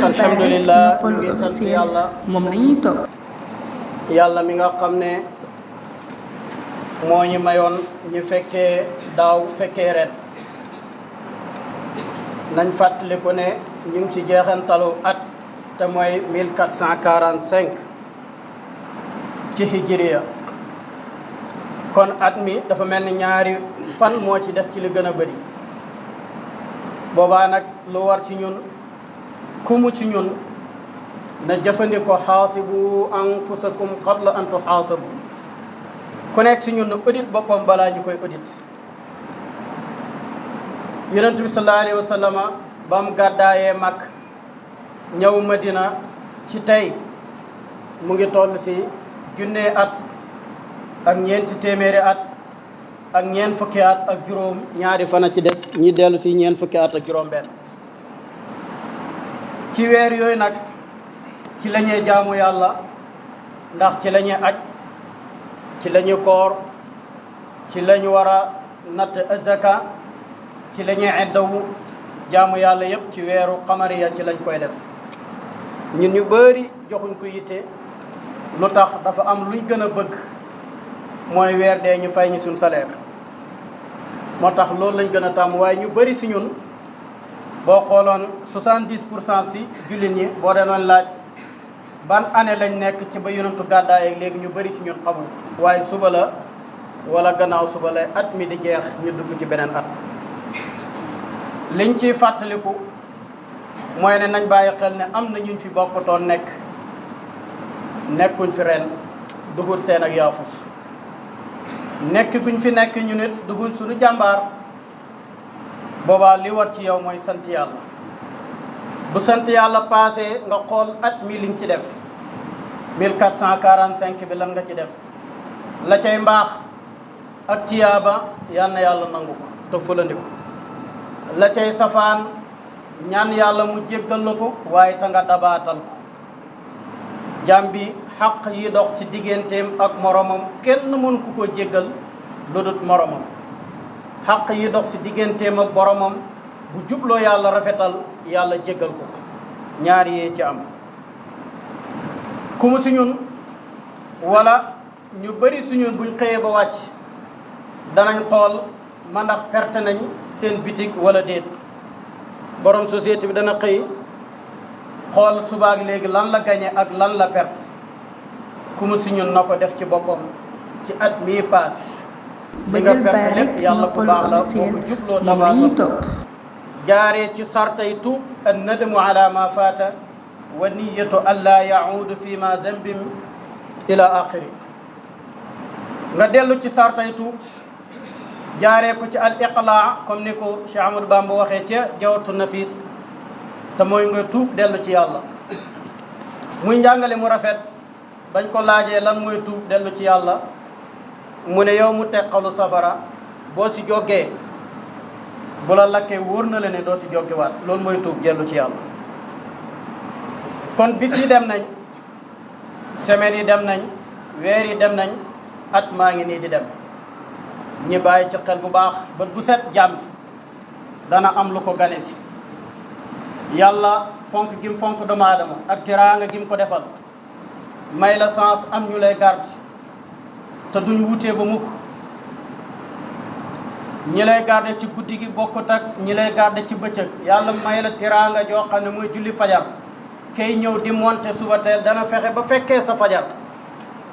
alhamdulillah ñu ngi sant yàlla moom la ñuy topp. yàlla mi nga xam ne moo ñu mayoon ñu fekkee daaw fekkee ren nañ fàttaliku ne ñu ngi ci jeexantalu at te mooy 1445 ci hijriya kon at mi dafa mel ni ñaari fan moo ci des ci li gën a bëri boobaa nag lu war ci ñun kumu ci ñun na jëfandikoo xaasibu anfusakum qabla an tuxaasabu ku nekk ci ñun na audit boppam balaa ñu koy audit yonent bi sallallahu alayhi wa sallama ba mu gàddaayee mag ñëw Madina ci tey mu ngi toll si 1,000 at ak ñeenti téeméeri at ak ñeent fukki at ak juróom ñaari fan a ci des ñi dellu si ñeent fukki at ak juróom benn ci weer yooyu nag ci la ñuy jaamu yàlla ndax ci la ñuy aj ci la ñuy koor ci la ñu war a natt azaka ci la ñuy eddawu jaamu yàlla yëpp ci weeru xamariya ci lañ koy def ñun ñu bëri joxuñ ko yitte lu tax dafa am luñ gën a bëgg mooy weer dee ñu fay ñu suñ salaire moo tax loolu lañ gën a tàmm waaye ñu bëri si ñun boo xooloon 70% si jullit ñi boo denoon laaj ban année lañ nekk ci ba yonentu gàddaay ak léegi ñu bëri si ñun xamul waaye suba la wala gannaaw suba la at mi di jeex ñu dugg ci beneen at liñ ciy fàttaliku mooy ne nañ bàyyi xel ne am na ñuñ fi bokkatoon nekkuñ fi ren dugut seen ak yaafus nekk guñ fi nekk ñu nit dugut suñu jàmbaar boobaa li war ci yow mooy sant yàlla bu sant yàlla passé nga xool at mi liñ ci def 1445 bi lan nga ci def la cay mbaax ak tiyaaba yal na yàlla nangu ko te fulandi ko la cay safaan ñaan yàlla mu jéggal la ko waaye ta nga dabaatal ko jaam bi xaq yi dox ci digganteem ak moromam kenn mën ku ko jéggal lu dut moromam xaq yi dox ci digganteem ak boromam bu jubloo yàlla rafetal yàlla jéggal ko ñaari yee ci am ku mu si ñun wala ñu bëri si ñun buñ xëyee ba wàcc danañ xool ma ndax perte nañ seen bitig wala déet borom société bi dana xëy xool subaak léegi lan la gañe ak lan la perte ku mu si ñun na ko def ci boppam ci at mii paase li nga perte lépp yàlla bu baax la boo ko jubloo dabaat la jaaree ci sartay tuub an nadamu ala ma faata wa niyatu an laa yaudu fi ma dambin ila axiri nga dellu ci sartay tuub jaaree ko ci al iqlaa comme ni ko Cheikh Amadou Bamba waxee ca jawatu nafis te mooy nga tuub dellu ci yàlla muy njàngale mu rafet bañ ko laajee lan mooy tuub dellu ci yàlla mu ne yow mu teqalu safara boo si jógee bu la lakkee wóor na la ne doo si jógewaat loolu mooy tuub dellu ci yàlla kon bis yi dem nañ semaines yi dem nañ weer yi dem nañ at maa ngi nii di dem ñi bàyyi ci xel bu baax bët bu set jàmm dana am lu ko gane si yàlla fonk gim fonk doomu aadama ak teraanga gim ko defal may la chance am ñu lay garde te duñ wutee ba mukk ñi lay garde ci guddi gi bokkut ak ñi lay garde ci bëccëg yàlla may la teraanga joo xam ne mooy julli fajar kay ñëw di monter suba teel dana fexe ba fekkee sa fajar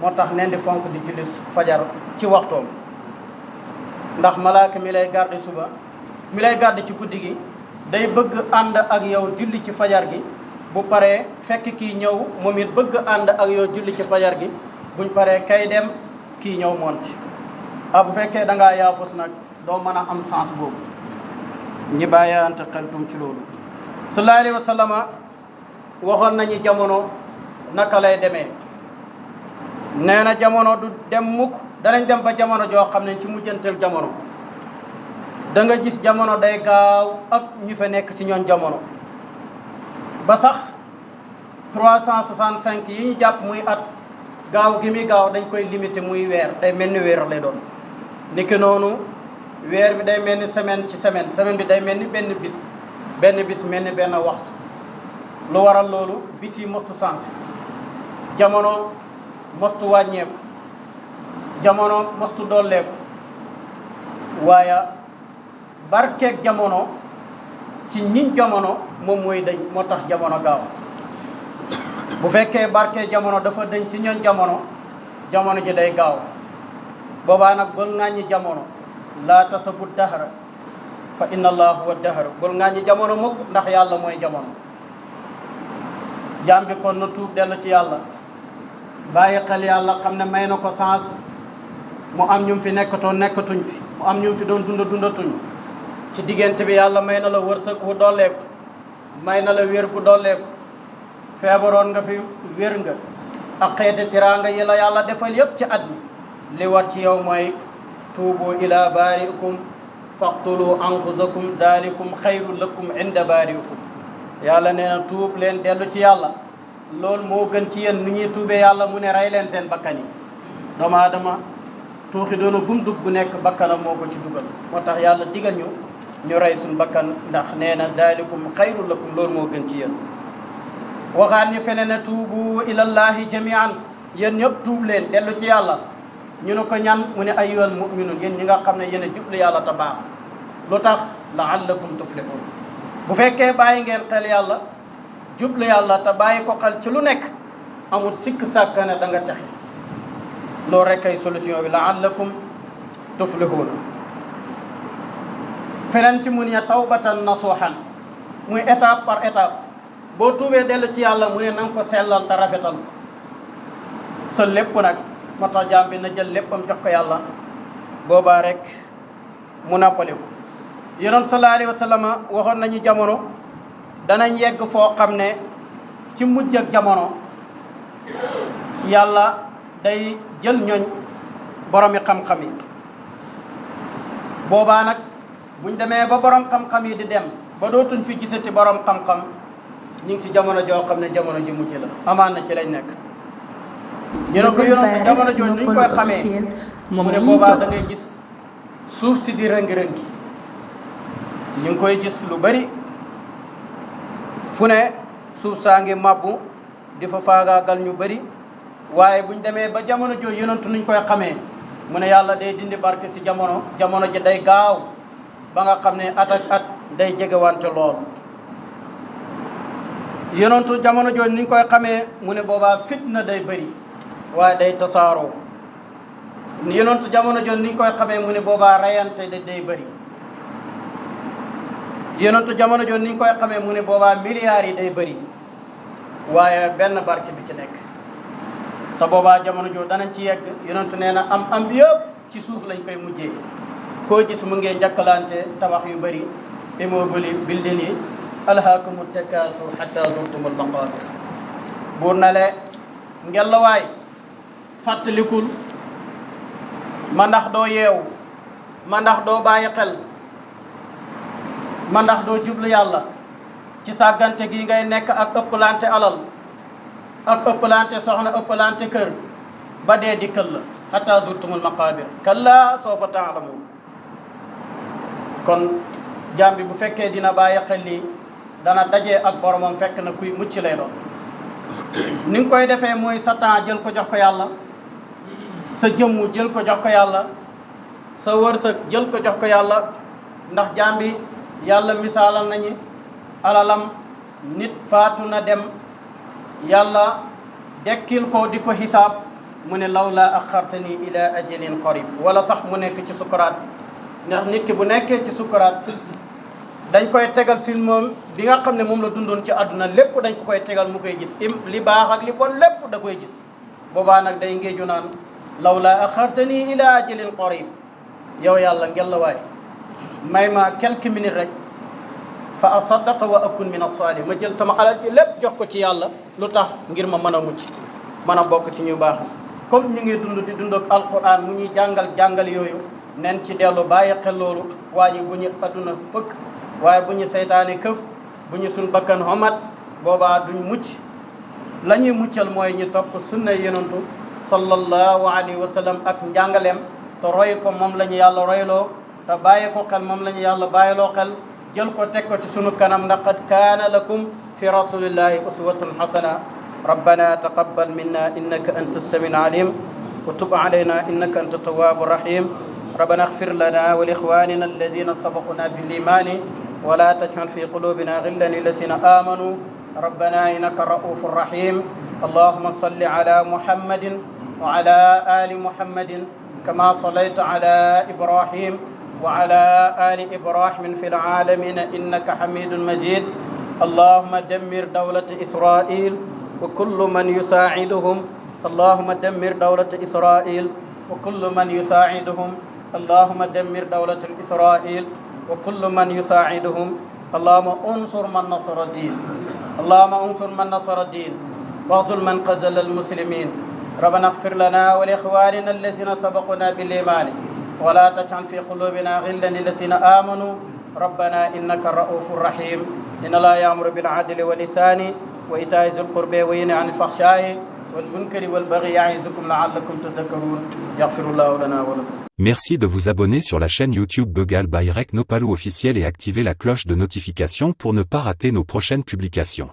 moo tax neen di fonk di julli fajar ci waxtoom ndax malaaka mi lay garde suba mi lay garde ci guddi gi day bëgg ànd ak yow julli ci fajar gi bu paree fekk kii ñëw moom it bëgg ànd ak yow julli ci fajar gi buñ paree kay dem kii ñëw monti bu fekkee da ngaa yaafus nag doo mën a am sens boobu ñi bàyyante xeltum ci loolu sallallahu alayhi wa sallama waxoon nañu jamono naka lay demee nee na jamono du dem mukk danañ dem ba jamono joo xam ne ci mujjantel jamono da nga gis jamono day gaaw ak ñu fa nekk ci ñoon jamono ba sax 365 yi ñu jàpp muy at gaaw gi muy gaaw dañ koy limité muy weer day mel ni weer lay doon niki noonu weer bi day mel ni semaine ci semaine bi day mel ni benn bis mel ni benn waxtu lu waral loolu bis yi mostu sens jamono mostu wàññeeku jamono mostu dolleeku waaye barkeeg jamono ci ñiñ jamono moom mooy dañ moo tax jamono gaaw bu fekkee barke jamono dafa dañ ci ñoon jamono ji day gaaw boobaa nag bul ŋàññi jamono laa tasabu dahra fa inna allah huwa dahr bul ŋàññi jamono mukk ndax yàlla mooy jamono jaam bi kon na tuub dellu ci yàlla bàyyi xel yàlla xam ne may na ko sens mu am ñu fi nekkatoon nekkatuñ fi mu am ñu fi doon dundatuñ ci diggante bi yàlla may na la wërsëg bu dolleeku may na la wér bu dolleeku feebaroon nga fi wér nga ak xeeti tiraanga yi la yàlla defal yépp ci at mi li war ci yow mooy tuubu ila baariikum faqtulu anfusakum daalikum xayru lakum inda baariikum yàlla nee na tuub leen dellu ci yàlla loolu moo gën ci yéen nu ñuy tuubee yàlla mu ne rey leen seen bakkan yi doomu aadama tuuxi doona gum dugg bu nekk bakkanam moo ko ci dugal moo tax yàlla digal ñu rey suñ bakkan ndax nee na daalikum xayru lakum loolu moo gën ci yéen waxaat ñu fene ne tuubu ilallahi jamian yéen ñëpp tuub leen dellu ci yàlla ñu ne ko ñan mu ne ayyuhal mu'minun yéen ñi nga xam ne yéen a jublu yàlla te baax lu tax la'allakum tuflihun bu fekkee bàyyi ngeen xel yàlla jublu yàlla te bàyyi ko xel ci lu nekk amul sikk sàkk ne da nga texe loolu rek ay solution bi la'allakum tuflihun feneen ci mun ya tawbatan nasuhan muy étape par étape boo tuubee dellu ci yàlla mu ne na nga ko sellal te rafetal sa lépp nag moo tax jaam bi na jël léppam jox ko yàlla boobaa rek mu nappaliku yonent sallallahu alayhi wa sallam waxoon nañu jamono danañ yegg foo xam ne ci mujj ak jamono yàlla day jël ñooñ boromi xam-xam yi boobaa nag buñ demee ba borom xam-xam yi di dem ba dootuñ fi gisati borom xam-xam ñu ngi si jamono joo xam ne jamono ji mujj la amaan na ci lañ nekk ñu ne ko yonent jamono jooju nuñ koy xamee mu ne boobaa da ngay gis suuf si di rëngi-rëngi ñu ngi koy gis lu bari fu ne suuf saa ngi mabbu di fa faagaagal ñu bari waaye buñ demee ba jamono jooju yonent nuñ koy xamee mu ne yàlla day dindi barke si jamono ji day gaaw ba nga xam ne at ak at day jegewante lool yonentu jamono jooju niñ koy xamee mu ne boobaa fitna day bëri waaye day tasaaroo yonentu jamono jooju niñ koy xamee mu ne boobaa rayante day bëri yonentu jamono jooju niñ koy xamee mu ne boobaa milliards yi day bëri waaye benn barke bi ci nekk te boobaa jamono jooju danañ ci yegg yonentu nee na am yëpp ci suuf lañ koy mujjee koo gis mu ngee njëkkalante tabax yu bëri immeuble building yi alhaakumu takaasur hatta zurtumul maqaabir buur na le ngelawaay fàttalikul ma ndax doo yeewu ma ndax doo bàyyi xel ma ndax doo jublu yàlla ci sàggante gi ngay nekk ak ëppalante alal ak ëppalante soxna ëppalante kër ba dee dikkal la hatta zurtumul maqaabir kallaa sawfa ta'lamuun kon jaam bi bu fekkee dina bàyyi xel lii dana daje ak boromam fekk na kuy mucc lay doon ni nga koy defee mooy sa temps jël ko jox ko yàlla sa jëmmu jël ko jox ko yàlla sa wërsëg jël ko jox ko yàlla ndax jaam bi yàlla misaalal nañu alalam nit faatu na dem yàlla dekkil ko di ko xisaab mu ne lawla axartani ila ajalin qarib wala sax mu nekk ci sukuraat ndax nit ki bu nekkee ci sukuraat dañ koy tegal film bi nga xam ne moom la dundoon ci àdduna lépp dañ ko koy tegal mu koy gis li baax ak li bon lépp da koy gis boobaa nag day ngeeju naan lawla axartani ila ajalin qarib yow yàlla ngelawaay may ma quelques minutes rek fa asaddaqa wa akun min as-salihin ma jël sama alal ci lépp jox ko ci yàlla lu tax ngir ma mën a mucc mën a bokk ci ñu baax comme ñu ngi dund di dund ak alquran mu ñuy jàngal yooyu nen ci dellu bàyyi xel loolu waaye bu ñu adduna fëkk waaye bu ñu seytaane këf bu ñu suñ bakkan xomat boobaa duñ mucc la ñuy muccal mooy ñu topp sunna yonantu sallallahu alayhi wa sallam ak njàngaleem te roy ko moom la ñu yàlla royloo te bàyyi ko xel moom la ñu yàlla bàyyiloo xel jël ko teg ko ci sunu kanam ndax qad kaana lakum في رسول الله أسوة حسنة ربنا تقبل منا إنك أنت السميع العليم وتب علينا إنك أنت التواب الرحيم ربنا اغفر لنا ولإخواننا الذين سبقونا بالإيمان ولا تجعل في قلوبنا غلا للذين آمنوا ربنا إنك رؤوف رحيم اللهم صل على محمد وعلى آل محمد كما صليت على إبراهيم وعلى آل إبراهيم في العالمين إنك حميد مجيد اللهم دمر دولة إسرائيل وكل من يساعدهم اللهم دمر دولة إسرائيل وكل من يساعدهم اللهم دمر دولة إسرائيل وكل من يساعدهم اللهم انصر من نصر الدين اللهم انصر من نصر الدين واخذل من قزل المسلمين ربنا اغفر لنا ولإخواننا الذين سبقونا بالإيمان ولا تجعل في قلوبنا غلا للذين آمنوا ربنا إنك رؤوف رحيم إن الله يأمر بالعدل والإحسان وإيتاء ذي القربى وينهى عن الفحشاء والمنكر والبغي يعظكم لعلكم تذكرون يغفر الله لنا ولكم. Merci de vous abonner sur la chaîne YouTube Begal by Rek Nopalou officiel et activer la cloche de notification pour ne pas rater nos prochaines publications.